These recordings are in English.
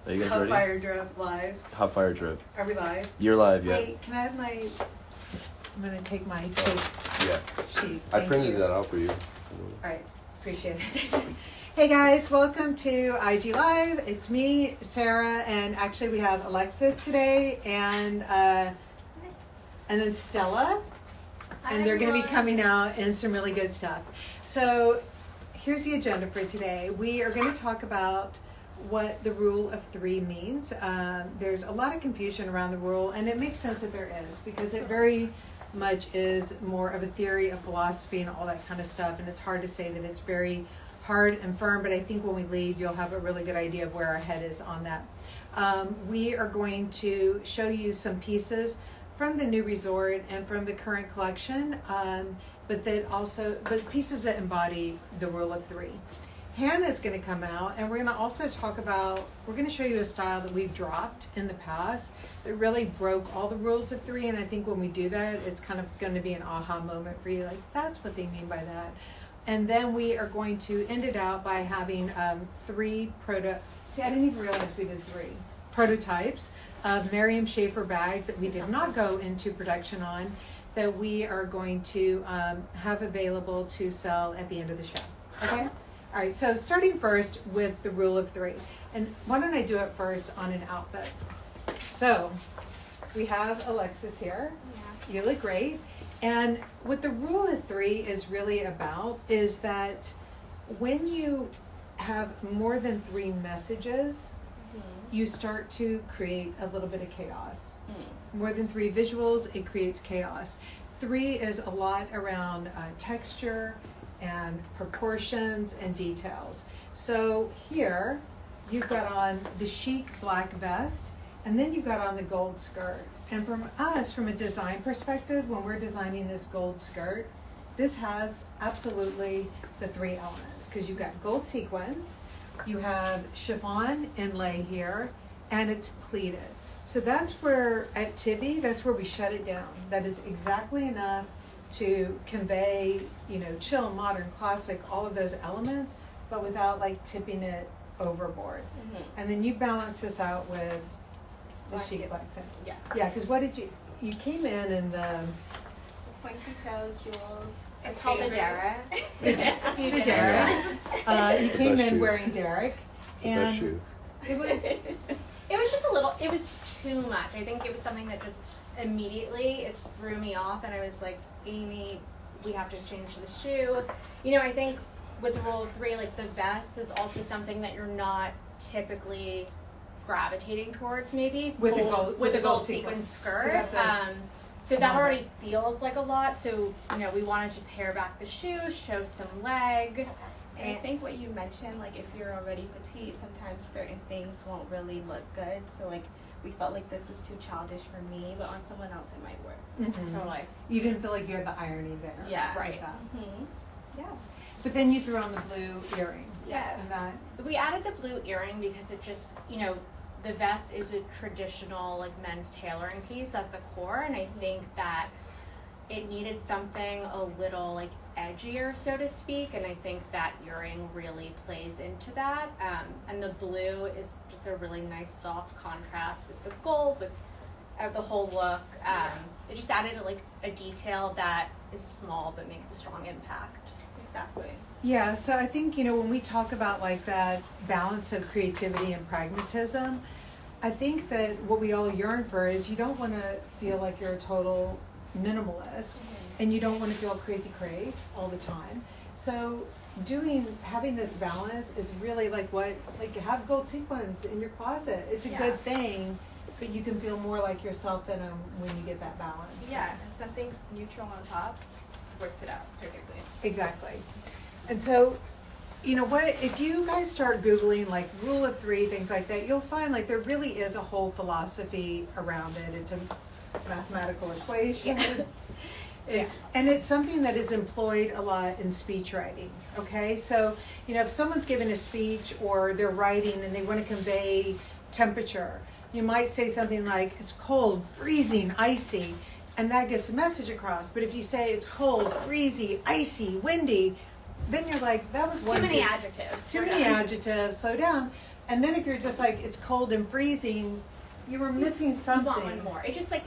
Are you guys Hot ready? Fire Drip live. Hot Fire Drip. Are we live? You're live, yeah. Wait, can I have my... I'm going to take my tape Yeah. sheet. I Thank printed you. that out for you. All right, appreciate it. Hey guys, welcome to IG Live. It's me, Sarah, and actually we have Alexis today, and then Stella, and they're going to be coming out in some really good stuff. So here's the agenda for today. We are going to talk about what the rule of three means. There's a lot of confusion around the rule, and it makes sense that there is, because it very much is more of a theory of philosophy and all that kind of stuff, and it's hard to say that it's very hard and firm, but I think when we leave, you'll have a really good idea of where our head is on that. We are going to show you some pieces from the new resort and from the current collection, but pieces that embody the rule of three. Hannah's going to come out, and we're going to also talk about, we're going to show you a style that we've dropped in the past that really broke all the rules of three, and I think when we do that, it's kind of going to be an aha moment for you, like, that's what they mean by that. And then we are going to end it out by having I didn't even realize we did three prototypes of Miriam Schaefer bags that we did not go into production on, that we are going to have available to sell at the end of the show. Okay? All right, so starting first with the rule of three. And why don't I do it first on an outfit? So we have Alexis here. Yeah. You look great. And what the rule of three is really about is that when you have more than three messages, you start to create a little bit of chaos. More than three visuals, it creates chaos. Three is a lot around texture and proportions and details. So here, you've got on the chic black vest, and then you've got on the gold skirt. And from us, from a design perspective, when we're designing this gold skirt, this has absolutely the three elements, because you've got gold sequins, you have chiffon inlay here, and it's pleated. So that's where, at Tibi, that's where we shut it down. That is exactly enough to convey, chill, modern, classic, all of those elements, but without like tipping it overboard. Mm-hmm. And then you balance this out with the chic black center. Yeah. Yeah, because what did you came in the pointy toe jewels. It's called the Derrick. the Derrick. You came in wearing Derrick, and it was just a little. It was too much. I think it was something that just immediately it threw me off, and I was like, Amy, we have to change the shoe. I think with the rule of three, like the vest is also something that you're not typically gravitating towards, maybe with a gold sequin skirt. So that already feels like a lot. So we wanted to pare back the shoe, show some leg. And I think what you mentioned, like if you're already petite, sometimes certain things won't really look good. So like we felt like this was too childish for me, but on someone else it might work. Mm-hmm. Totally. You didn't feel like you had the irony there. Yeah. Right. Mm-hmm. Yeah. But then you threw on the blue earring. Yes. And we added the blue earring because it just, the vest is a traditional like men's tailoring piece at the core, and I think that it needed something a little like edgier, so to speak, and I think that earring really plays into that. And the blue is just a really nice soft contrast with the gold, with the whole look. It just added like a detail that is small but makes a strong impact. Exactly. Yeah, so I think, when we talk about like that balance of creativity and pragmatism, I think that what we all yearn for is you don't want to feel like you're a total minimalist, and you don't want to feel crazy all the time. So having this balance is really like have gold sequins in your closet. It's a good thing, but you can feel more like yourself in them when you get that balance. Yeah, and something's neutral on top works it out perfectly. Exactly. And so, if you guys start Googling like rule of three, things like that, you'll find like there really is a whole philosophy around it. It's a mathematical equation. And it's something that is employed a lot in speech writing. Okay, so if someone's giving a speech or they're writing and they want to convey temperature, you might say something like it's cold, freezing, icy, and that gets the message across. But if you say it's cold, freezy, icy, windy, then you're like, that was too many adjectives. Too many adjectives, slow down. And then if you're just like, it's cold and freezing, you were missing something. You want one more. It's just like,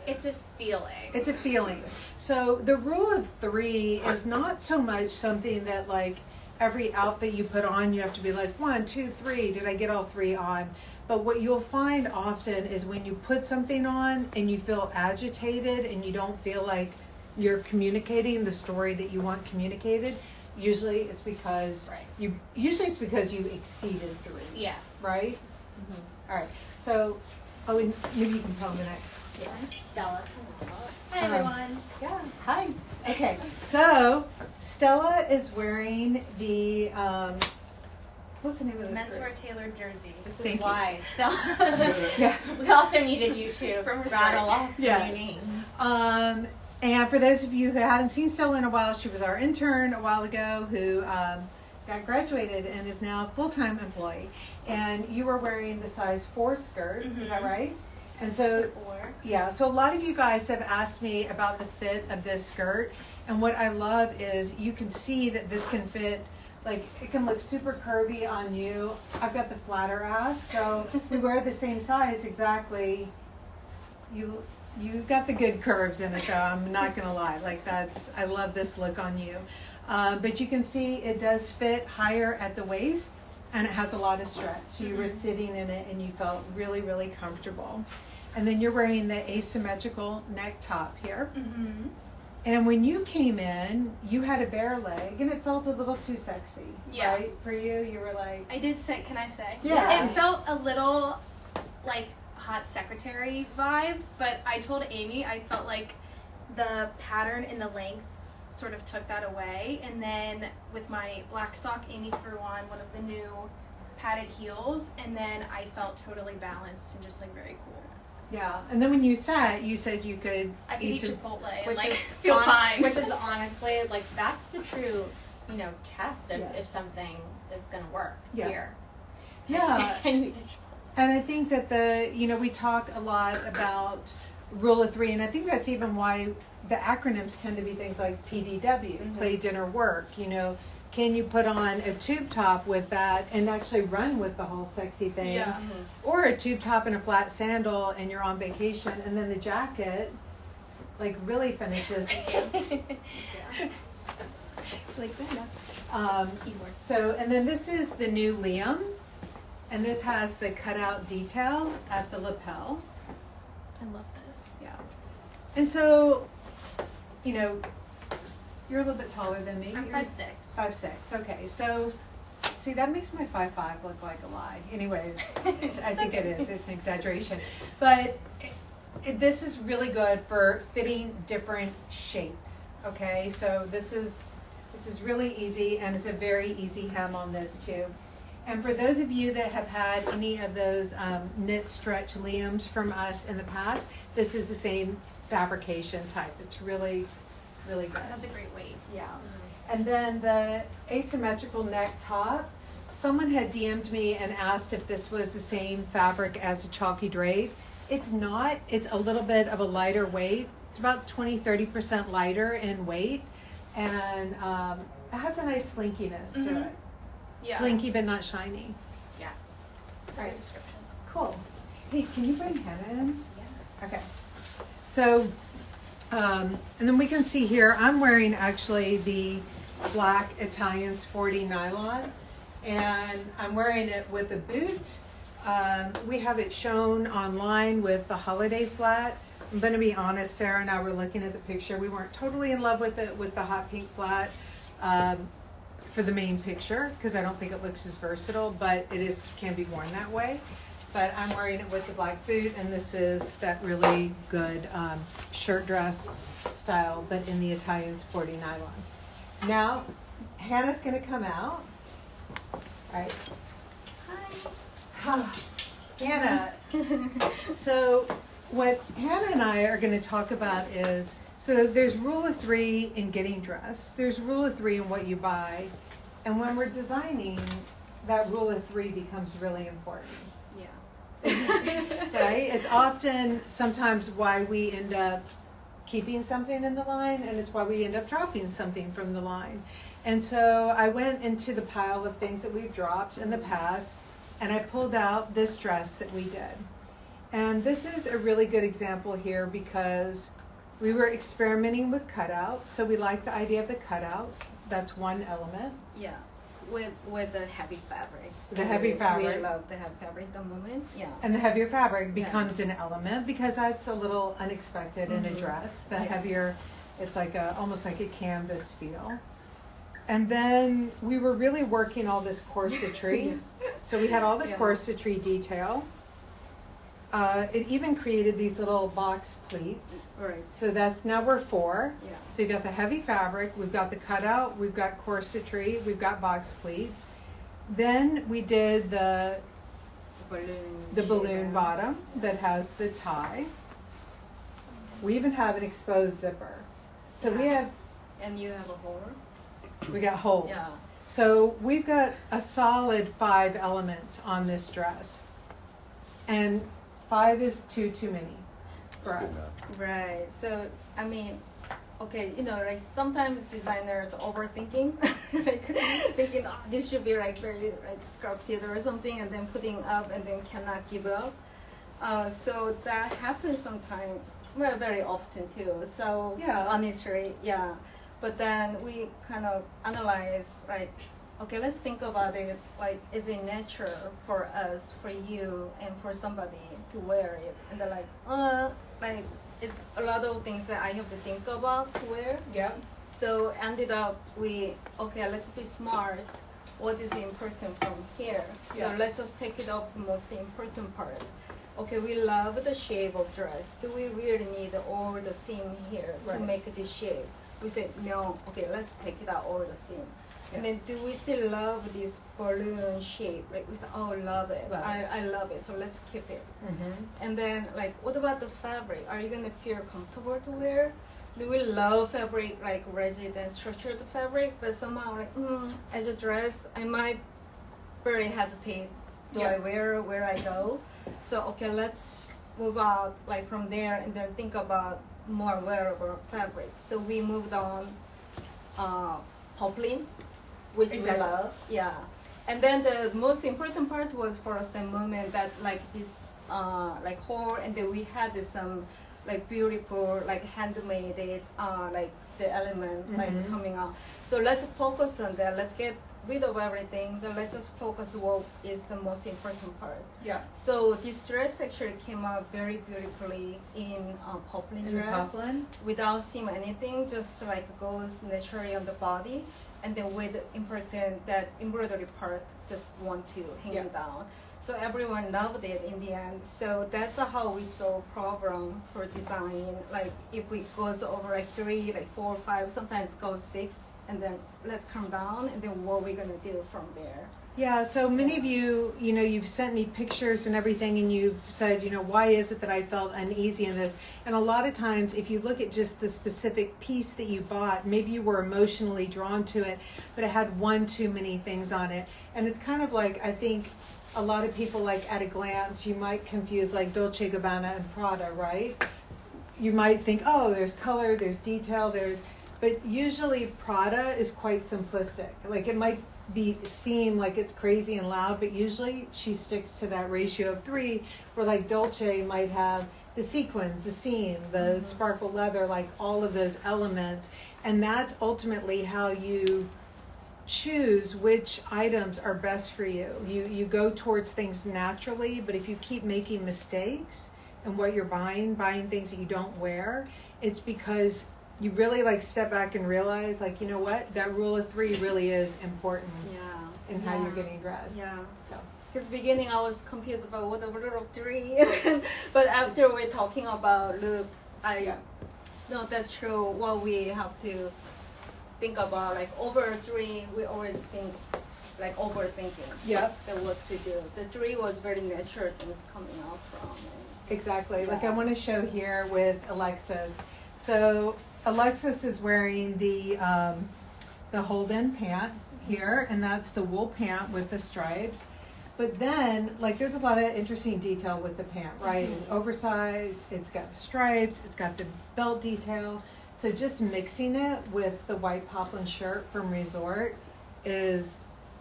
it's a feeling. It's a feeling. So the rule of 3 is not so much something that like every outfit you put on, you have to be like 1, 2, 3, did I get all 3 on? But what you'll find often is when you put something on and you feel agitated and you don't feel like you're communicating the story that you want communicated, usually it's because you exceeded 3. Yeah. Right? Mm-hmm. All right. So, and maybe you can come the next. Yeah. Stella, come on. Hi everyone. Yeah. Hi. Okay. So Stella is wearing the what's the name of this? Menswear tailored jersey. This Thank is you. why. Stella. Yeah. We also needed you to rattle off Yes. new names. And for those of you who hadn't seen Stella in a while, she was our intern a while ago who got graduated and is now a full-time employee. And you were wearing the size 4 skirt, is that right? And so, yeah, so a lot of you guys have asked me about the fit of this skirt. And what I love is you can see that this can fit, like it can look super curvy on you. I've got the flatter ass, so we wear the same size exactly. You got the good curves in it though, I'm not gonna lie. Like I love this look on you. But you can see it does fit higher at the waist and it has a lot of stretch. So you were sitting in it and you felt really, really comfortable. And then you're wearing the asymmetrical neck top here. Mm-hmm. And when you came in, you had a bare leg and it felt a little too sexy, right? For you, you were like... I did say, can I say? Yeah. It felt a little like hot secretary vibes, but I told Amy I felt like the pattern and the length sort of took that away. And then with my black sock, Amy threw on one of the new padded heels, and then I felt totally balanced and just like very cool. Yeah, and then when you sat, you said you could I could eat Chipotle and Which like is feel fine. Which is honestly, like, that's the true, test of if something is going to work here. Yeah. Can you eat Chipotle? And I think that we talk a lot about rule of 3, and I think that's even why the acronyms tend to be things like PDW, play, dinner, work. Can you put on a tube top with that and actually run with the whole sexy thing? Yeah. Or a tube top and a flat sandal and you're on vacation and then the jacket like really finishes. Like good enough. So, and then this is the new Liam, and this has the cutout detail at the lapel. I love this. Yeah. And so, you're a little bit taller than me. I'm 5'6". 5'6". Okay, so see that makes my 5'5" look like a lie. Anyways, I think it is. It's an exaggeration, but this is really good for fitting different shapes. Okay, so this is really easy, and it's a very easy hem on this too. And for those of you that have had any of those knit stretch Liams from us in the past, this is the same fabrication type. It's really, really good. That's a great weight. Yeah. And then the asymmetrical neck top, someone had DM'd me and asked if this was the same fabric as a chalky drape. It's not. It's a little bit of a lighter weight. It's about 20-30% lighter in weight, and it has a nice slinkiness to it. Yeah. Slinky but not shiny. Yeah. That's a good description. Cool. Hey, can you bring Hannah in? Yeah. Okay. So, and then we can see here, I'm wearing actually the black Italian sporty nylon, and I'm wearing it with a boot. We have it shown online with the holiday flat. I'm going to be honest, Sarah and I were looking at the picture. We weren't totally in love with it with the hot pink flat for the main picture, because I don't think it looks as versatile, but it can be worn that way. But I'm wearing it with the black boot, and this is that really good shirt dress style, but in the Italian sporty nylon. Now, Hannah's going to come out. All right. Hi. Hannah. So what Hannah and I are going to talk about is, so there's rule of 3 in getting dressed. There's rule of 3 in what you buy. And when we're designing, that rule of 3 becomes really important. Right? It's often sometimes why we end up keeping something in the line, and it's why we end up dropping something from the line. And so I went into the pile of things that we've dropped in the past, and I pulled out this dress that we did. And this is a really good example here because we were experimenting with cutouts, so we like the idea of the cutouts. That's one element. Yeah, with the heavy fabric. The heavy fabric. We love the heavy fabric at the moment. Yeah. And the heavier fabric becomes an element because that's a little unexpected in a dress. The heavier, it's like almost like a canvas feel. And then we were really working all this corsetry. So we had all the corsetry detail. It even created these little box pleats. Right. So that's, now we're 4. Yeah. So you got the heavy fabric, we've got the cutout, we've got corsetry, we've got box pleats. Then we did the balloon bottom that has the tie. We even have an exposed zipper. So we have, and you have a hole. we got holes. Yeah. So we've got a solid 5 elements on this dress. And 5 is too many for us. Right. So I mean, okay, like sometimes designers overthinking, like thinking, oh, this should be like very like sculpted or something, and then putting up and then cannot give up. So that happens sometimes, well, very often too. So honestly, yeah. But then we kind of analyze, right? Okay, let's think about it. Like, is it natural for us, for you, and for somebody to wear it? And they're like it's a lot of things that I have to think about to wear. Yeah. So ended up let's be smart. What is important from here? Yeah. So let's just take it off the most important part. Okay, we love the shape of dress. Do we really need all the seam here to make this shape? We said no. Okay, let's take it out all the seam. And then do we still love this balloon shape? Like we said, oh, love it. I love it. So let's keep it. And then like, what about the fabric? Are you gonna feel comfortable to wear? Do we love fabric like rigid and structured fabric? But somehow like, as a dress, I might very hesitate. Do I wear where I go? So okay, let's move out like from there and then think about more wearable fabric. So we moved on poplin, which we love, and then the most important part was for us the moment that like this like hole, and then we had some like beautiful like handmade like the element like coming out. So let's focus on that. Let's get rid of everything. Then let's just focus what is the most important part. Yeah. So this dress actually came out very beautifully in poplin dress, without seam anything, just like goes naturally on the body. And then with important that embroidery part, just want to hang it down. So everyone loved it in the end. So that's how we solve problem for design. Like if we goes over like 3, like 4, 5, sometimes goes 6, and then let's come down, and then what we're gonna do from there. Yeah, so many of you, you've sent me pictures and everything, and you've said, why is it that I felt uneasy in this? And a lot of times, if you look at just the specific piece that you bought, maybe you were emotionally drawn to it, but it had one too many things on it. And it's kind of like, I think, a lot of people, like at a glance, you might confuse like Dolce & Gabbana and Prada, right? You might think, oh, there's color, there's detail, but usually Prada is quite simplistic. Like it might seem like it's crazy and loud, but usually she sticks to that ratio of 3, where like Dolce might have the sequins, the seam, the sparkle leather, like all of those elements. And that's ultimately how you choose which items are best for you. You go towards things naturally, but if you keep making mistakes in what you're buying things that you don't wear, it's because you really like step back and realize, like, you know what, that rule of 3 really is important in how you're getting dressed. Yeah. So. Because beginning I was confused about what the rule of 3, but after we're talking about look, no, that's true. What we have to think about, like over 3, we always think like overthinking. Yep. The what to do. The 3 was very natural things coming out from. Exactly. Like I want to show here with Alexis. So Alexis is wearing the Holden Pant here, and that's the wool pant with the stripes. But then, like, there's a lot of interesting detail with the pant, right? It's oversized, it's got stripes, it's got the belt detail. So just mixing it with the white poplin shirt from Resort is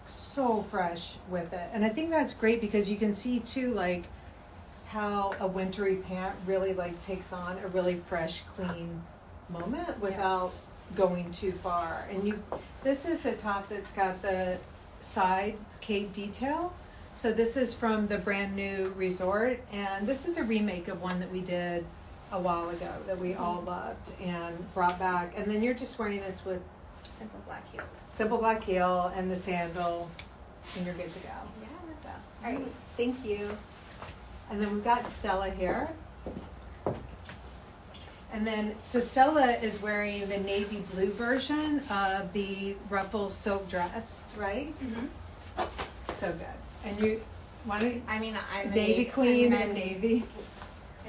so fresh with it. And I think that's great because you can see too, like, how a wintry pant really like takes on a really fresh, clean moment without going too far. And this is the top that's got the side cape detail. So this is from the brand new Resort, and this is a remake of one that we did a while ago that we all loved and brought back. And then you're just wearing this with Simple black heels. simple black heel and the sandal, and you're good to go. Yeah, that's that. All right, thank you. And then we've got Stella here. And then, so Stella is wearing the navy blue version of the ruffle silk dress, right? Mm-hmm. So good. And you, why don't you, I mean, I'm a Navy queen and I navy.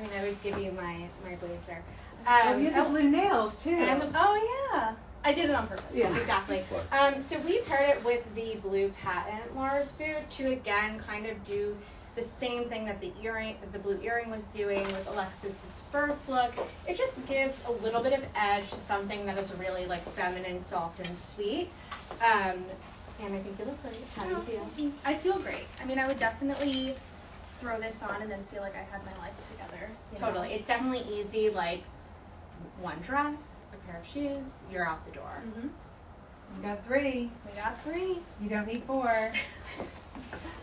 mean, I would give you my blazer. Oh, you have the blue nails too. Oh yeah, I did it on purpose. Yeah. Exactly. So we paired it with the blue patent Laura's boot to again kind of do the same thing that the blue earring was doing with Alexis's first look. It just gives a little bit of edge to something that is really like feminine, soft, and sweet. And I think you look great. How do you feel? I feel great. I mean, I would definitely throw this on and then feel like I had my life together. you know? Totally. It's definitely easy, like one dress, a pair of shoes, you're out the door. Mhm. You got 3. We got 3. You don't need 4.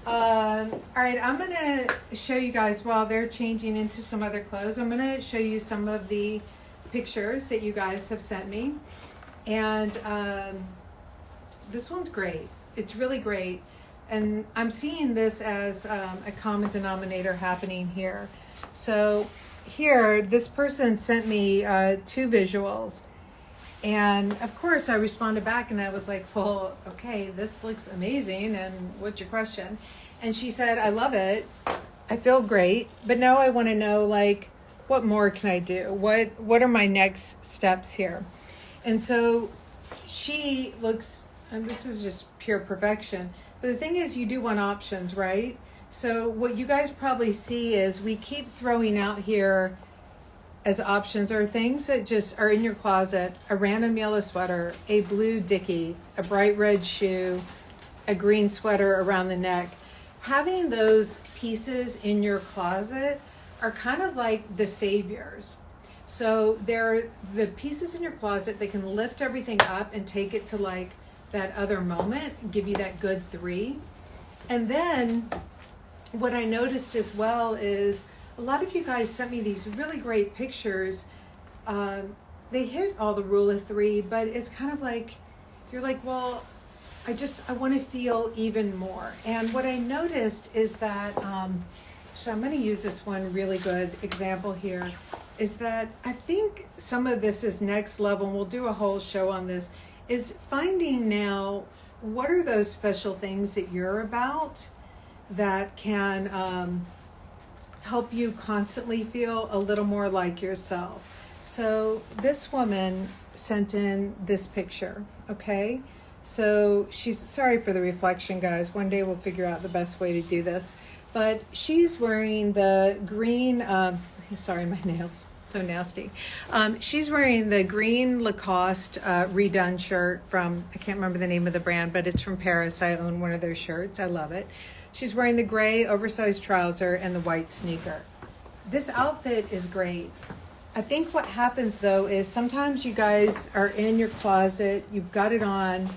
All right, I'm going to show you guys while they're changing into some other clothes. I'm going to show you some of the pictures that you guys have sent me. And this one's great. It's really great. And I'm seeing this as a common denominator happening here. So here, this person sent me 2 visuals. And of course I responded back and I was like, well, okay, this looks amazing. And what's your question? And she said, I love it. I feel great. But now I want to know, like, what more can I do? What are my next steps here? And so she looks, and this is just pure perfection. But the thing is, you do want options, right? So what you guys probably see is we keep throwing out here as options are things that just are in your closet: a random yellow sweater, a blue dickie, a bright red shoe, a green sweater around the neck. Having those pieces in your closet are kind of like the saviors. So they're the pieces in your closet that can lift everything up and take it to like that other moment, give you that good 3. And then what I noticed as well is a lot of you guys sent me these really great pictures. They hit all the rule of 3, but it's kind of like, you're like, well, I want to feel even more. And what I noticed is that, so I'm going to use this one really good example here, is that I think some of this is next level, and we'll do a whole show on this, is finding now what are those special things that you're about that can help you constantly feel a little more like yourself. So this woman sent in this picture, okay? So she's, sorry for the reflection, guys. One day we'll figure out the best way to do this. But she's wearing the green, sorry, my nails, so nasty. She's wearing the green Lacoste redone shirt from, I can't remember the name of the brand, but it's from Paris. I own one of their shirts. I love it. She's wearing the gray oversized trouser and the white sneaker. This outfit is great. I think what happens though is sometimes you guys are in your closet, you've got it on,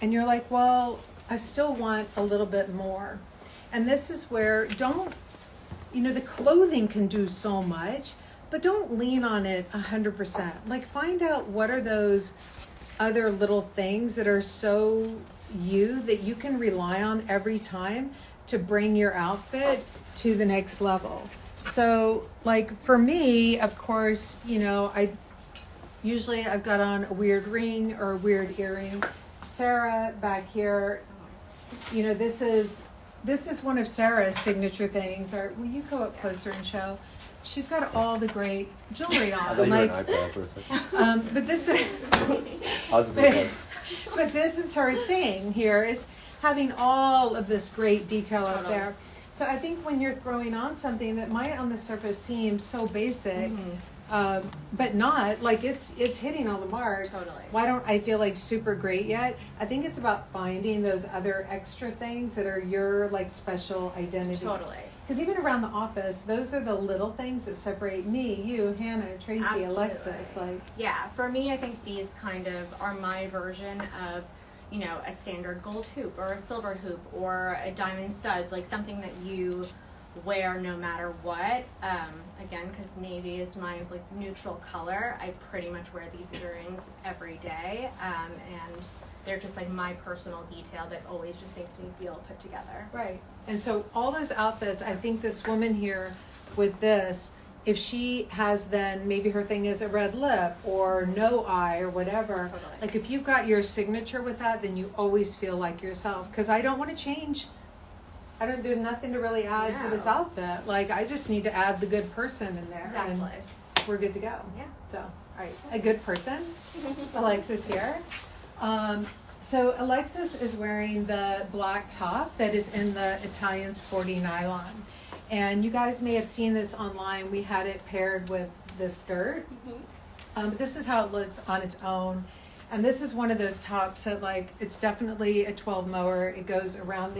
and you're like, well, I still want a little bit more. And this is where the clothing can do so much, but don't lean on it 100%. Like, find out what are those other little things that are so you that you can rely on every time to bring your outfit to the next level. So like for me, of course, I've got on a weird ring or a weird earring. Sarah back here, this is one of Sarah's signature things. Or will you go up closer and show? She's got all the great jewelry on. I thought you were an iPad for a second. But this is Possibly. but this is her thing here, is having all of this great detail up there. So I think when you're throwing on something that might on the surface seem so basic, but not, like it's hitting all the marks. Totally. Why don't I feel like super great yet? I think it's about finding those other extra things that are your like special identity. Totally. Because even around the office, those are the little things that separate me, you, Hannah, Tracy, Absolutely. Alexis. Like, Yeah, for me, I think these kind of are my version of, you know, a standard gold hoop or a silver hoop or a diamond stud, like something that you wear no matter what. Again, because navy is my like neutral color, I pretty much wear these earrings every day, and they're just like my personal detail that always just makes me feel put together. right. And so all those outfits, I think this woman here with this, if she has then maybe her thing is a red lip or no eye or whatever, Totally. like if you've got your signature with that, then you always feel like yourself. Because I don't want to change. There's nothing to really add to this No. outfit. Like I just need to add the good person in there. Exactly. And we're good to go. Yeah. So, all right, a good person. Alexis here. So Alexis is wearing the black top that is in the Italian sporty nylon. And you guys may have seen this online. We had it paired with the skirt. But this is how it looks on its own. And this is one of those tops that like, it's definitely a 12 mower. It goes around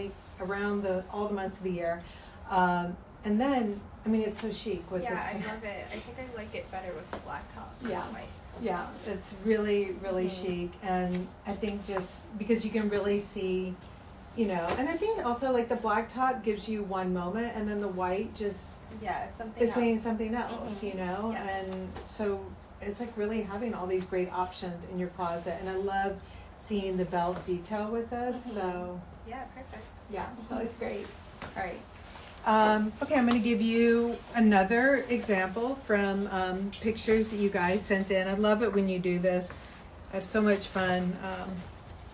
all the months of the year. And then, I mean, it's so chic with this. Yeah, I love it. I think I like it better with the black top. than Yeah. the white. Yeah, it's really, really chic. And I think just because you can really see, you know, and I think also like the black top gives you one moment and then the white just Yeah, something is else. saying something else, Mm-hmm. you know? Yeah. And so it's like really having all these great options in your closet. And I love seeing the belt detail with this. Mm-hmm. So Yeah, perfect. yeah, that was great. All right. Okay, I'm going to give you another example from pictures that you guys sent in. I love it when you do this. I have so much fun.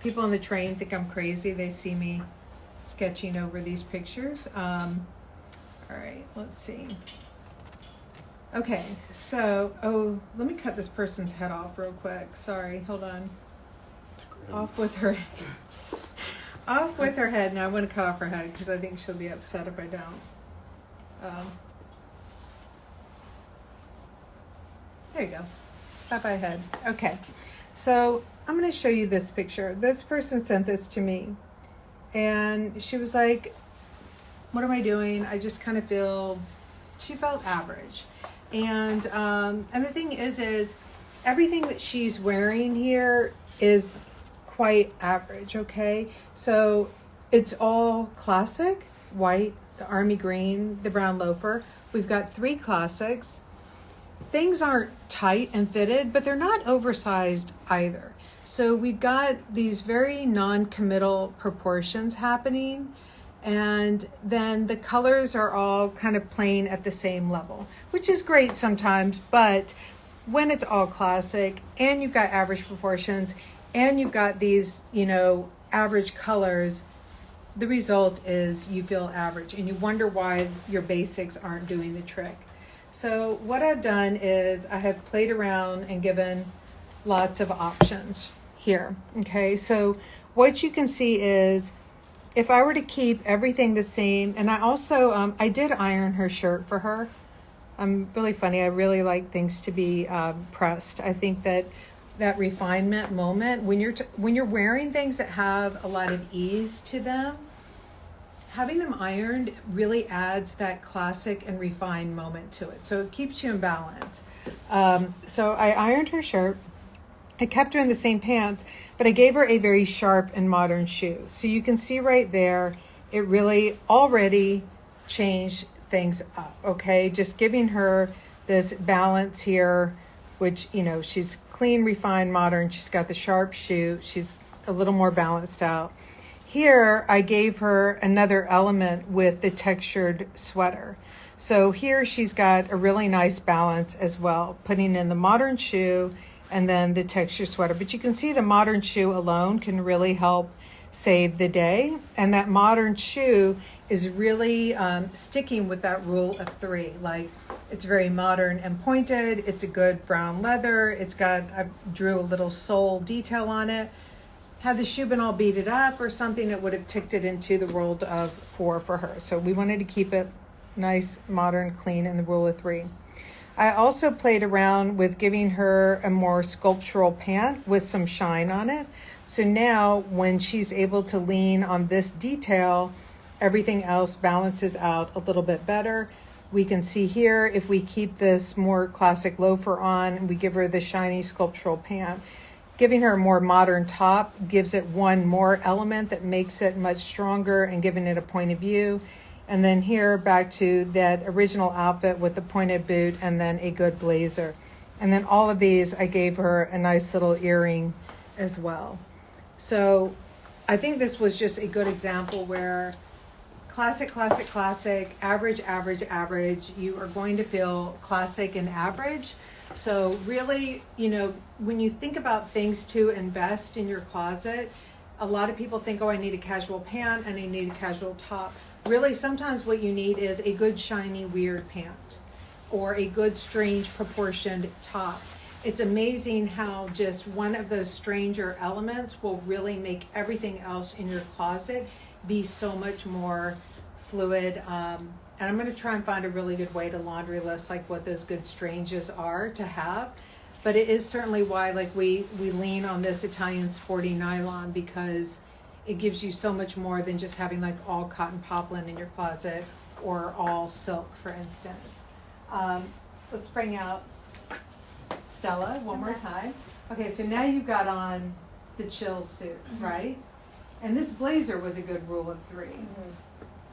People on the train think I'm crazy. They see me sketching over these pictures. All right, let's see. Okay, so, let me cut this person's head off real quick. Sorry, hold on. Off with her head. Now I want to cut off her head because I think she'll be upset if I don't. There you go. Bye-bye head. Okay. So I'm going to show you this picture. This person sent this to me. And she was like, what am I doing? I just kind of she felt average. And the thing is everything that she's wearing here is quite average, okay? So it's all classic, white, the army green, the brown loafer. We've got 3 classics. Things aren't tight and fitted, but they're not oversized either. So we've got these very non-committal proportions happening, and then the colors are all kind of playing at the same level, which is great sometimes, but when it's all classic and you've got average proportions and you've got these, you know, average colors, the result is you feel average and you wonder why your basics aren't doing the trick. So what I've done is I have played around and given lots of options here. Okay, so what you can see is if I were to keep everything the same, and I also, I did iron her shirt for her. I'm really funny. I really like things to be pressed. I think that refinement moment when you're wearing things that have a lot of ease to them, having them ironed really adds that classic and refined moment to it. So it keeps you in balance. So I ironed her shirt. I kept her in the same pants, but I gave her a very sharp and modern shoe. So you can see right there, it really already changed things up, okay? Just giving her this balance here, which, you know, she's clean, refined, modern. She's got the sharp shoe. She's a little more balanced out. Here, I gave her another element with the textured sweater. So here she's got a really nice balance as well, putting in the modern shoe and then the textured sweater. But you can see the modern shoe alone can really help save the day. And that modern shoe is really sticking with that rule of 3. Like, it's very modern and pointed. It's a good brown leather. It's got, I drew a little sole detail on it. had the shoe been all beaded up or something, it would have ticked it into the world of 4 for her. So we wanted to keep it nice, modern, clean in the rule of 3. I also played around with giving her a more sculptural pant with some shine on it. So now when she's able to lean on this detail, everything else balances out a little bit better. We can see here, if we keep this more classic loafer on, we give her the shiny sculptural pant. Giving her a more modern top gives it one more element that makes it much stronger and giving it a point of view. And then here back to that original outfit with the pointed boot and then a good blazer. And then all of these, I gave her a nice little earring as well. So I think this was just a good example where classic, classic, classic, average, average, average. You are going to feel classic and average. So really, you know, when you think about things to invest in your closet, a lot of people think, oh, I need a casual pant and I need a casual top. Really, sometimes what you need is a good, shiny, weird pant or a good, strange, proportioned top. It's amazing how just one of those stranger elements will really make everything else in your closet be so much more fluid. And I'm going to try and find a really good way to laundry list like what those good stranges are to have. But it is certainly why like we lean on this Italian sporty nylon, because it gives you so much more than just having like all cotton poplin in your closet or all silk, for instance. Let's bring out Stella one more time. Okay, so now you've got on the chill suit, right? And this blazer was a good rule of 3.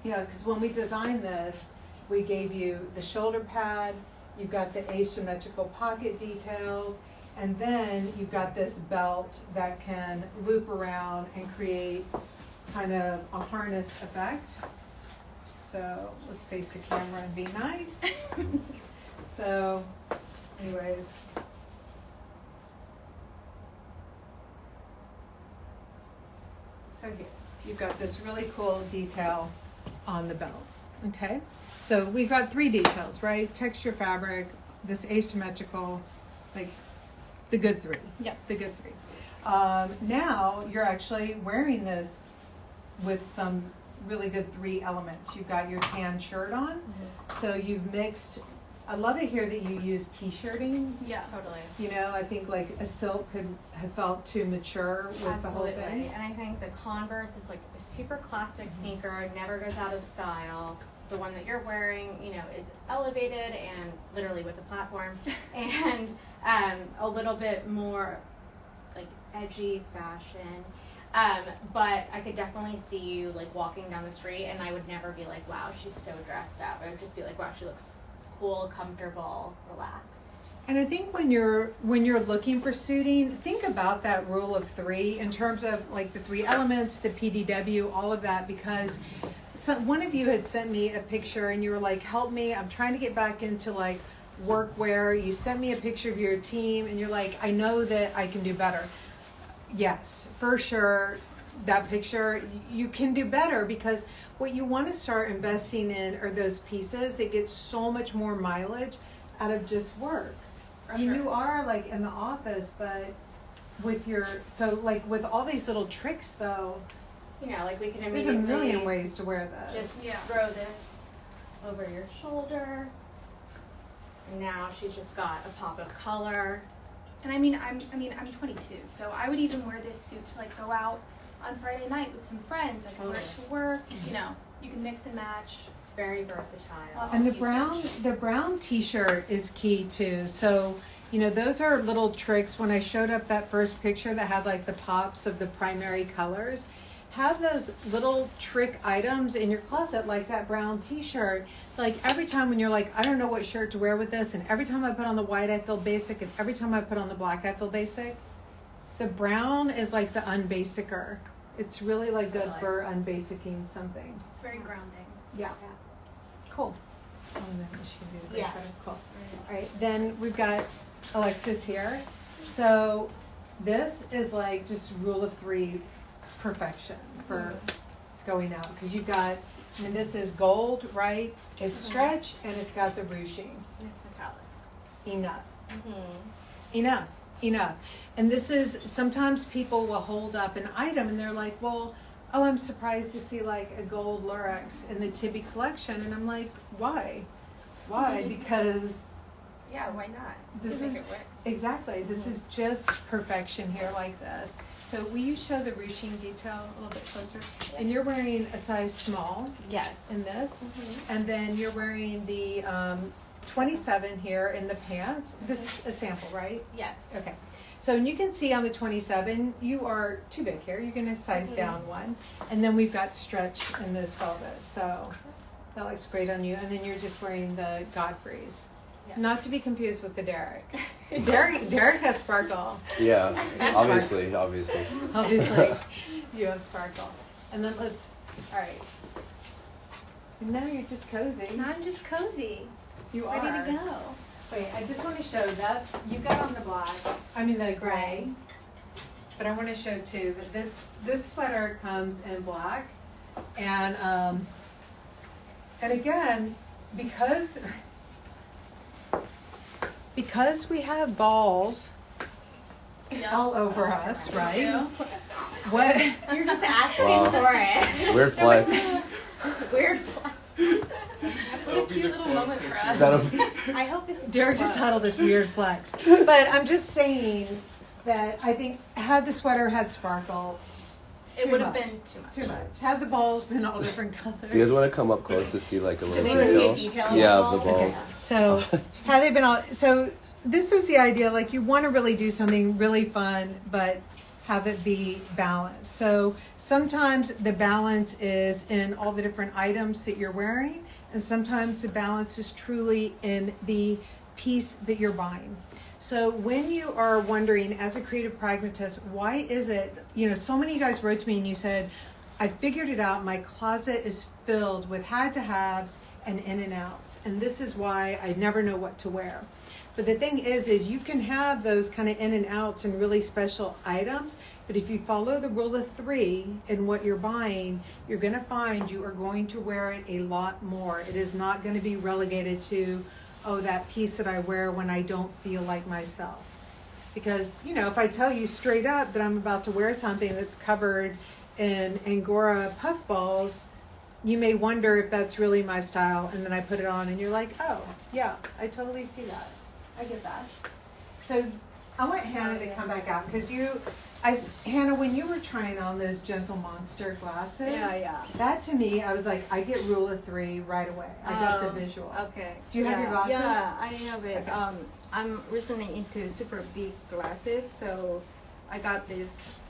Yeah, because when we designed this, we gave you the shoulder pad, you've got the asymmetrical pocket details, and then you've got this belt that can loop around and create kind of a harness effect. So let's face the camera and be nice. So anyways. So here, you've got this really cool detail on the belt, okay? So we've got 3 details, right? Texture fabric, this asymmetrical, like the good 3. Yep. The good 3. Now you're actually wearing this with some really good 3 elements. You've got your tan shirt on, so you've mixed. I love it here that you use t-shirting. Yeah. Totally. You know, I think like a silk could have felt too mature with Absolutely. the whole thing. And I think the Converse is like a super classic sneaker, never goes out of style. The one that you're wearing, you know, is elevated and literally with a platform and a little bit more like edgy fashion. But I could definitely see you like walking down the street and I would never be like, wow, she's so dressed up. I would just be like, wow, she looks cool, comfortable, relaxed. And I think when you're looking for suiting, think about that rule of 3 in terms of like the 3 elements, the PDW, all of that, because one of you had sent me a picture and you were like, help me, I'm trying to get back into like workwear. You sent me a picture of your team and you're like, I know that I can do better. Yes, for sure. That picture, you can do better, because what you want to start investing in are those pieces that get so much more mileage out of just work. I mean, you are like in the office, but with like with all these little tricks though, You know, like we can there's a immediately million ways to wear this. just throw this over your shoulder. And now she's just got a pop of color. And I'm 22, so I would even wear this suit to like go out on Friday night with some friends. I could wear it to work. You know, you can mix and match. It's very versatile. Lots And of the brown t-shirt is key too. So, you know, those are little tricks. When I showed up that first picture that had like the pops of the primary colors, have those little trick items in your closet, like that brown t-shirt. Like every time when you're like, I don't know what shirt to wear with this, and every time I put on the white, I feel basic, and every time I put on the black, I feel basic. The brown is like the unbasicer. It's really like good for unbasicing something. It's very grounding. Yeah. Cool. Oh, and then she can do the Yeah. bracelet. Cool. All right. Then we've got Alexis here. So this is like just rule of 3 perfection for going out, because you've got, I mean, this is gold, right? It's stretch and it's got the ruching. And it's metallic. Enough. Mm-hmm. Enough. enough. And this is, sometimes people will hold up an item and they're like, well, oh, I'm surprised to see like a gold Lurex in the Tibi collection. And I'm like, why? Why? Because Yeah, why not? this Make is, it work. exactly, this is just perfection here like this. So will you show the ruching detail a little bit closer? And you're wearing a size small Yes. in this. And then you're wearing the 27 here in the pants. This is a sample, right? Yes. Okay. So you can see on the 27, you are too big here. You're going to size down one. And then we've got stretch in this velvet. So that looks great on you. And then you're just wearing the Godfrey's. Yes. Not to be confused with the Derek. Derek has sparkle. Yeah, That's obviously. Obviously, you have sparkle. And then let's, all right. And now you're just cozy. Now I'm just cozy, You ready are. to go. Wait, I just want to show that's, you've got on the black, I mean the gray. But I want to show too that this sweater comes in black. And again, because we have balls all over us, right? What? You're just asking Wow. for it. Weird flex. Weird. What a cute little moment for us. That'll- I hope this is Derek just had all this weird flex. But I'm just saying that I think had the sweater had sparkle, It too would have much. been too much. Too much. Had the balls been all different colors. Do you guys want to come up close to see like a little they just detail? get detail on Yeah, the of the ball? balls. So had they been all, so this is the idea, like you want to really do something really fun, but have it be balanced. So sometimes the balance is in all the different items that you're wearing, and sometimes the balance is truly in the piece that you're buying. So when you are wondering as a creative pragmatist, why is it, so many guys wrote to me and you said, I figured it out, my closet is filled with had to haves and in and outs, and this is why I never know what to wear. But the thing is you can have those kind of in and outs and really special items, but if you follow the rule of 3 in what you're buying, you're going to find you are going to wear it a lot more. It is not going to be relegated to, oh, that piece that I wear when I don't feel like myself. Because, if I tell you straight up that I'm about to wear something that's covered in Angora puffballs, you may wonder if that's really my style, and then I put it on and you're like, oh, yeah, I totally see that. I get that. So I want Hannah to come back out because Hannah, when you were trying on those Gentle Monster glasses, Yeah. that to me, I was like, I get rule of 3 right away. I got the visual. Okay. Do you have your glasses? Yeah, I have it. Okay. I'm recently into super big glasses, so I got this.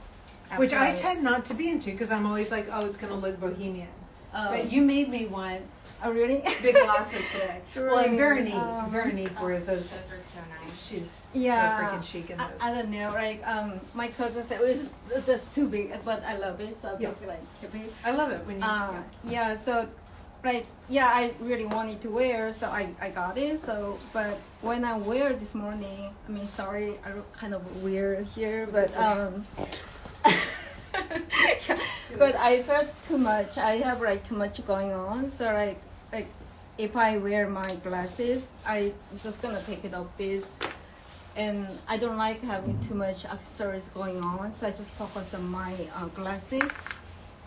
Which I after tend not to be into because I'm always like, oh, it's going to look bohemian. Oh. But you made me want Oh, really? big glasses today. Well, and Really? very neat for us. Those are so nice. She's Yeah. so freaking chic in those. I don't know, like my cousin said it was just too big, but I love it, so I'm Yeah. just like keep it. I love it when you. Yeah, so I really wanted to wear, so I got it. So, but when I wear this morning, sorry, I look kind of weird here, but yeah, but I felt too much. I have too much going on, so like if I wear my glasses, I just gonna take it off this. And I don't like having too much accessories going on, so I just focus on my glasses.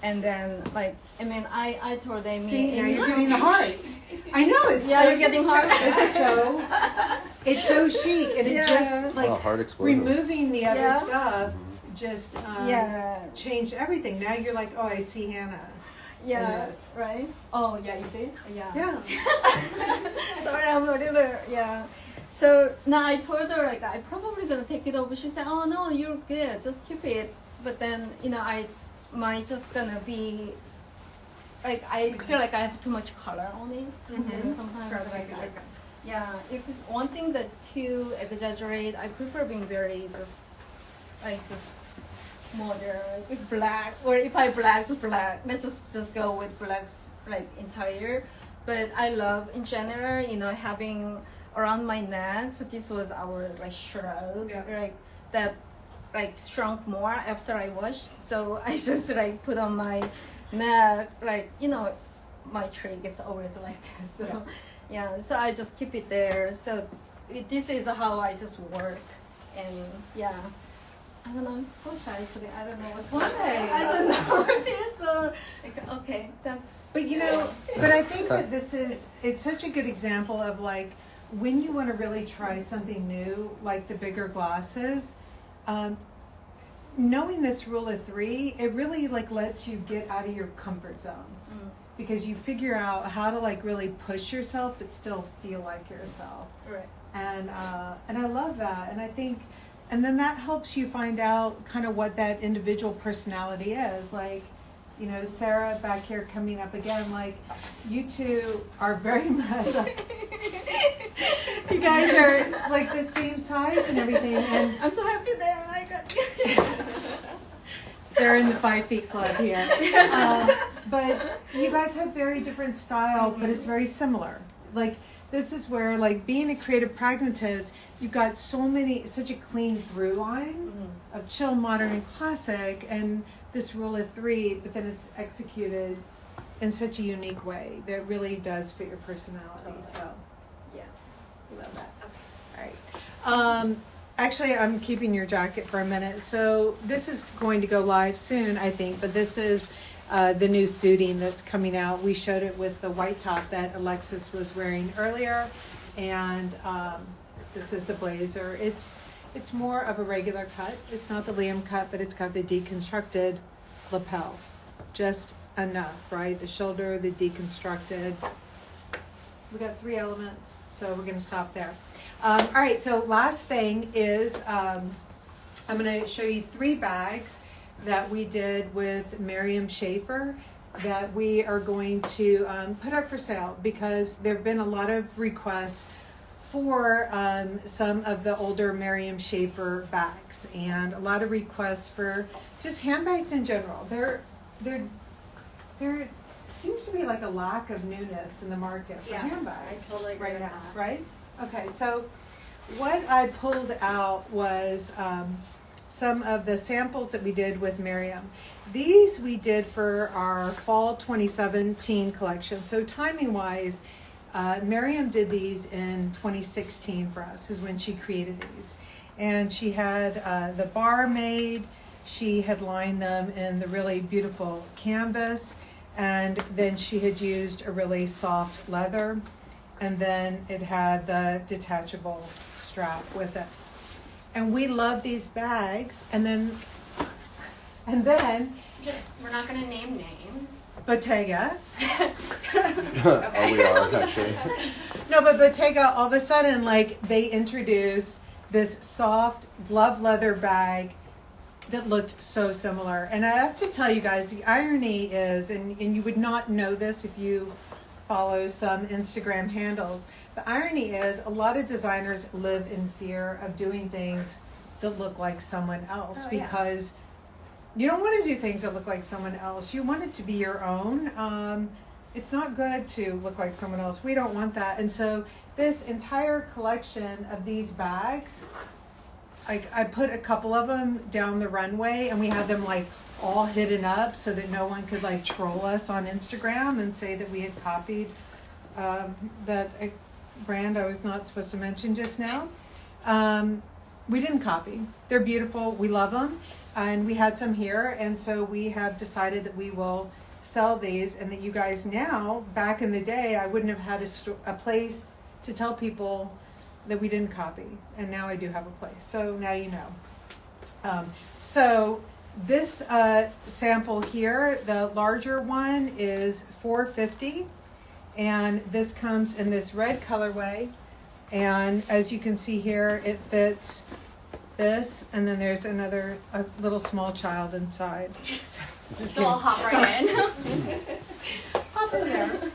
And then, I told Amy. See, now Amy, you're getting the hearts. I know it's. Yeah, so, you're getting heart. It's so chic, and it Yeah. just like heart explosion. removing the other Yeah. stuff just Yeah. changed everything. Now you're like, oh, I see Hannah. Yeah, this. right? Oh, yeah, you did? Yeah. Yeah. Sorry, I'm a little, yeah. So now I told her, I'm probably going to take it over. She said, oh, no, you're good. Just keep it. But then, I might just going to be, I feel like I have too much color on it. And sometimes, yeah, if it's one thing that too exaggerate, I prefer being very just modern, with black, or if I black, just black. Let's just go with blacks, entire. But I love, in general, having around my neck. So this was our shrug, that shrunk more after I wash. So I just put on my neck, my trig is always like this. So yeah, so I just keep it there. So this is how I just work. and yeah. I don't know, I'm so shy today. I don't know what's going on. Why? I don't know. I feel so like, okay, that's. But you know, but I think that it's such a good example of like when you want to really try something new, like the bigger glasses, knowing this rule of 3, it really like lets you get out of your comfort zone. Because you figure out how to like really push yourself but still feel like yourself. Right. And I love that. And I think, and then that helps you find out kind of what that individual personality is. Like, you know, Sarah back here coming up again, like you two are very much you guys are like the same size and everything, and I'm so happy that I got you. they're in the 5 feet club here. But you guys have very different style, but it's very similar. Like this is where like being a creative pragmatist, you've got such a clean through line of chill, modern, and classic, and this rule of 3, but then it's executed in such a unique way that really does fit your personality. So yeah, I love that. Okay. All right. Actually, I'm keeping your jacket for a minute. So this is going to go live soon, I think, but this is the new suiting that's coming out. We showed it with the white top that Alexis was wearing earlier, and this is the blazer. It's more of a regular cut. It's not the Liam cut, but it's got the deconstructed lapel. Just enough, right? The shoulder, the deconstructed. We got 3 elements, so we're going to stop there. All right, so last thing is I'm going to show you 3 bags that we did with Miriam Schaefer that we are going to put up for sale because there have been a lot of requests for some of the older Miriam Schaefer bags and a lot of requests for just handbags in general. There seems to be like a lack of newness in the market for handbags. I totally agree right with now, that. right? Okay, so what I pulled out was some of the samples that we did with Miriam. These we did for our fall 2017 collection. So timing wise, Miriam did these in 2016 for us, is when she created these. And she had the bar made, she had lined them in the really beautiful canvas, and then she had used a really soft leather, and then it had the detachable strap with it. And we love these bags, and then Just, we're not going to name names. Bottega. Oh, we are actually. No, but Bottega, all of a sudden, like, they introduced this soft glove leather bag that looked so similar. And I have to tell you guys, the irony is, and you would not know this if you follow some Instagram handles, the irony is a lot of designers live in fear of doing things that look like someone else because you don't want to do things that look like someone else. You want it to be your own. It's not good to look like someone else. We don't want that. And so this entire collection of these bags, I put a couple of them down the runway, and we had them like all hidden up so that no one could like troll us on Instagram and say that we had copied that brand I was not supposed to mention just now. We didn't copy. They're beautiful. We love them. And we had some here, and so we have decided that we will sell these, and that you guys now, back in the day, I wouldn't have had a place to tell people that we didn't copy, and now I do have a place. So now you know. So this sample here, the larger one is $4.50, and this comes in this red colorway, and as you can see here, it fits this, and then there's a little small child inside. So I'll hop right in. Hop in there.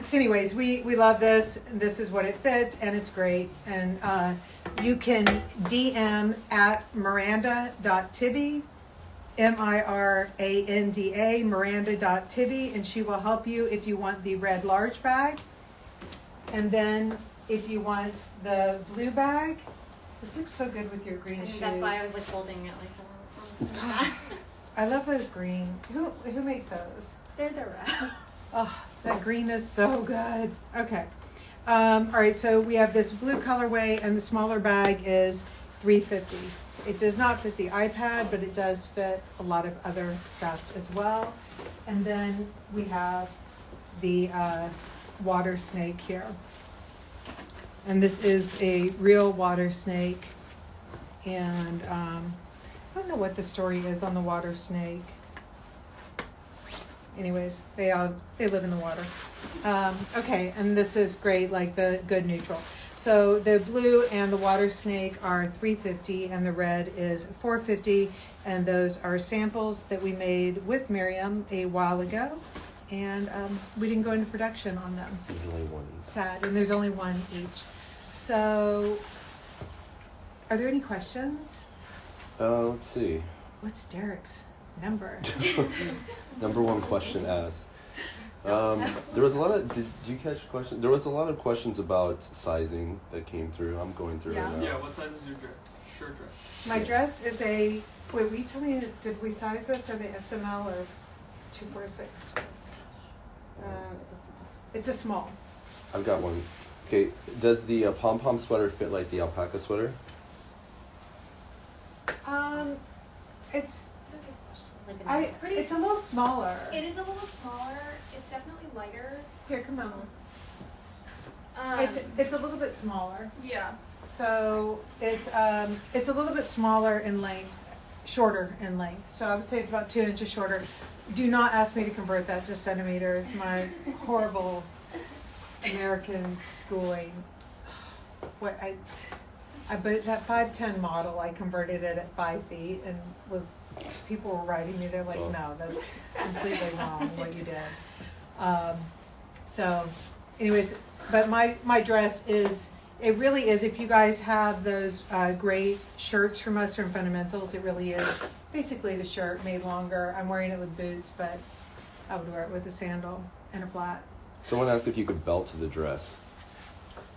So anyways, we love this. This is what it fits, and it's great. And you can DM at Miranda.Tibi, Miranda, Miranda.Tibi, and she will help you if you want the red large bag. And then if you want the blue bag, this looks so good with your green I shoes. think that's why I was like holding it like that. I love those green. Who makes those? They're the red. Oh, that green is so good. Okay. All right, so we have this blue colorway, and the smaller bag is $350. It does not fit the iPad, but it does fit a lot of other stuff as well. And then we have the water snake here. And this is a real water snake. And I don't know what the story is on the water snake. Anyways, they live in the water. Okay, and this is great, like the good neutral. So the blue and the water snake are $350, and the red is $450. And those are samples that we made with Miriam a while ago, and we didn't go into production on them. There's only one. Sad, and there's only one each. So, are there any questions? Let's see. What's Derek's number? Number one question asked. There was a lot of. Did you catch a question? There was a lot of questions about sizing that came through. I'm going through Yeah. it now. Yeah, what size is your shirt dress? My dress is a. Wait, will you tell me? Did we size this or the SML or 246? It's a small. I've got one. Okay, does the pom-pom sweater fit like the alpaca sweater? It's. Like a nice- It's a little smaller. It is a little smaller. It's definitely lighter. Here, come on. Um, It's a little bit smaller. yeah. So it's a little bit smaller in length, shorter in length. So I would say it's about 2 inches shorter. Do not ask me to convert that to centimeters. My horrible American schooling. What but that 5'10" model, I converted it at 5 feet, and people were writing me. They're like, no, that's completely wrong what you did. So, anyways, but my dress is. It really is. If you guys have those great shirts from us from Fundamentals, it really is basically the shirt made longer. I'm wearing it with boots, but I would wear it with a sandal and a flat. Someone asked if you could belt the dress.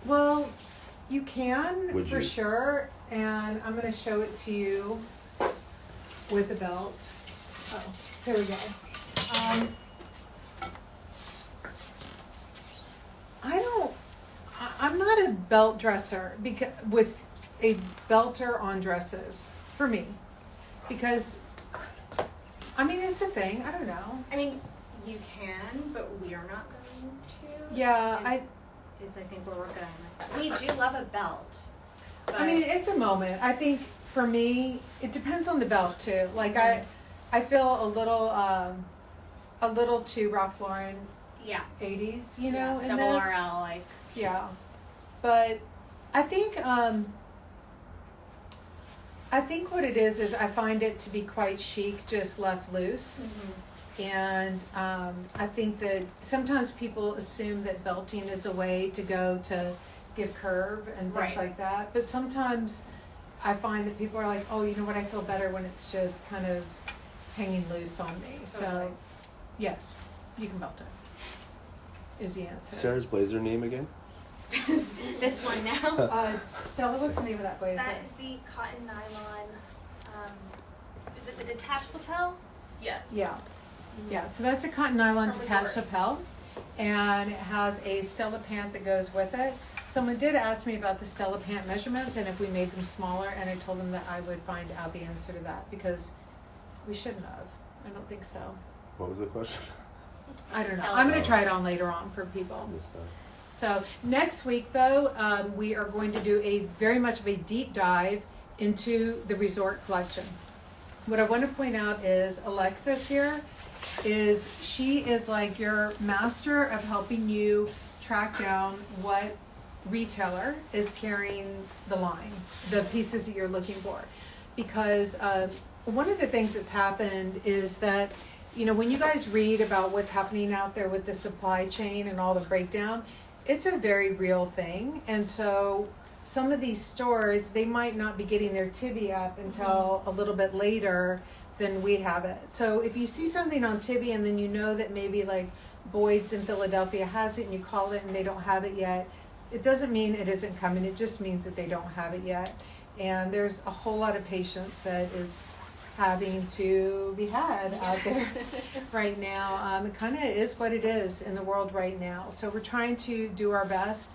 Well, you can Would for you? sure, and I'm going to show it to you with a belt. Oh, here we go. I'm not a belt dresser with a belter on dresses for me, because I mean it's a thing. I don't know. I mean, you can, but we are not going to. Yeah, I think where we're going. We do love a belt. I mean it's a moment. I think for me it depends on the belt too. Like I feel a little too Ralph Lauren Yeah. 80s, you know, in Double this. RL, like. Yeah, but I think what it is I find it to be quite chic, just left loose. Mm-hmm. And I think that sometimes people assume that belting is a way to go to give curve and things Right. like that. But sometimes I find that people are like, oh, you know what, I feel better when it's just kind of hanging loose on me. So, Totally. yes, you can belt it, is the answer. Sarah's blazer name again? This one now. Stella, what's the name of that blazer? That is the cotton nylon. Is it the detached lapel? Yes. Yeah, yeah, so that's a cotton nylon From detached Resort. lapel, and it has a Stella pant that goes with it. Someone did ask me about the Stella pant measurements and if we made them smaller, and I told them that I would find out the answer to that, because we shouldn't have. I don't think so. What was the question? I don't know. Stella I'm gonna pant. try it on later on for people. Missed that. So next week, though, we are going to do a very much of a deep dive into the resort collection. What I want to point out is Alexis here she is like your master of helping you track down what retailer is carrying the line, the pieces that you're looking for. Because one of the things that's happened is that, you know, when you guys read about what's happening out there with the supply chain and all the breakdown, it's a very real thing. And so some of these stores, they might not be getting their Tibi up until a little bit later than we have it. So if you see something on Tibi and then you know that maybe like Boyd's in Philadelphia has it and you call it and they don't have it yet, it doesn't mean it isn't coming. It just means that they don't have it yet. And there's a whole lot of patience that is having to be had out there right now. It kind of is what it is in the world right now. So we're trying to do our best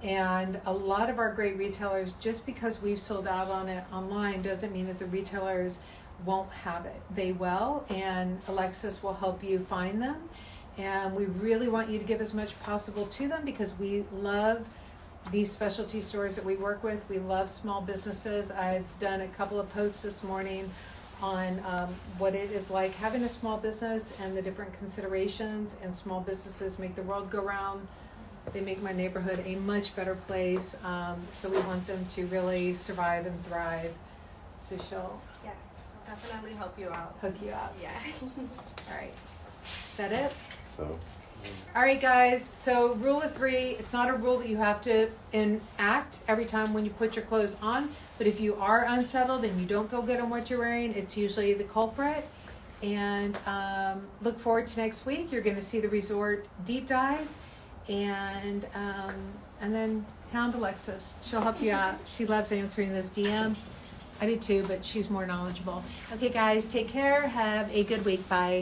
And a lot of our great retailers, just because we've sold out on it online doesn't mean that the retailers won't have it. They will, and Alexis will help you find them. And we really want you to give as much possible to them because we love these specialty stores that we work with. We love small businesses. I've done a couple of posts this morning on what it is like having a small business and the different considerations, and small businesses make the world go round. They make my neighborhood a much better place. So we want them to really survive and thrive. So she'll Yes, I'll definitely help you out. hook you up. Yeah. All right. Is that it? So, All right, guys. So rule of 3, it's not a rule that you have to enact every time when you put your clothes on. But if you are unsettled and you don't feel good on what you're wearing, it's usually the culprit. And look forward to next week. You're going to see the resort deep dive. And then hound Alexis. She'll help you out. She loves answering those DMs. I do too, but she's more knowledgeable. Okay, guys, take care. Have a good week. Bye.